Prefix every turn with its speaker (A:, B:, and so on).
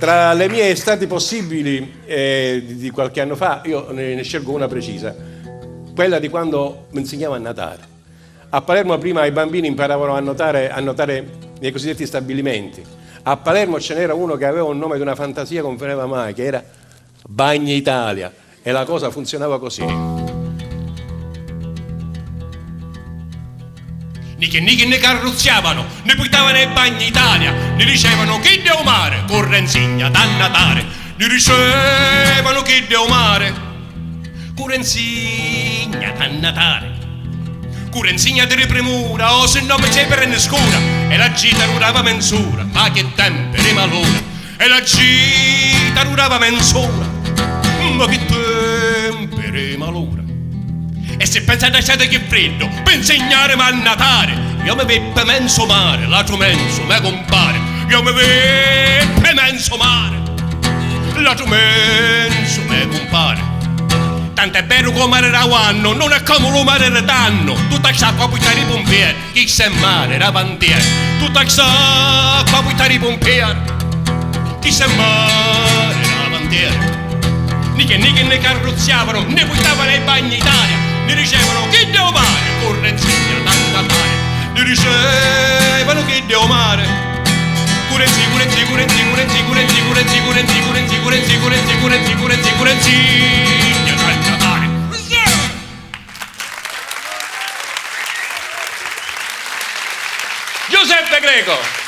A: Tra le mie estati possibili di qualche anno fa, io ne scelgo una precisa, quella di quando mi insegnavo a nuotare. A Palermo prima i bambini imparavano a nuotare nei cosiddetti stabilimenti. A Palermo ce n'era uno che aveva un nome di una fantasia che non finiva mai, che era Bagni Italia, e la cosa funzionava così.
B: Nichi ne carrozziavano, ne buttavano ai Bagni Italia, ne dicevano che deo mare, corre insegna da natare, ne dicevano che deo mare, corre insegna da natare, corre insegna di premura, o se no mi c'è per scura, e la gita durava mensura, ma che tempo di malora, e la gita durava mensura, ma che tempo di malora. E se pensate a che freddo, per insegnarmi a natare, io mi veppe menso mare, l'altro menso me compare. Io mi veppe menso mare, l'altro menso me compare. Tanto è vero come era anno, non è come lo mare era danno. Tutta l'acqua buttare i pompieri, chi se mare era bandiere. Tutta l'acqua buttare i pompieri, chi se mare era bandiere. Nichi ne carrozziavano, ne buttavano ai Bagni Italia, ne dicevano che devo mare, corre insegna da natare, ne dicevano che devo mare, curenzi, curenzi, curenzi, curenzi, curenzi, curenzi, curenzi, curenzi, curenzi, curenzi, curenzi, curenzi, curenzi, da natare. Giuseppe Greco.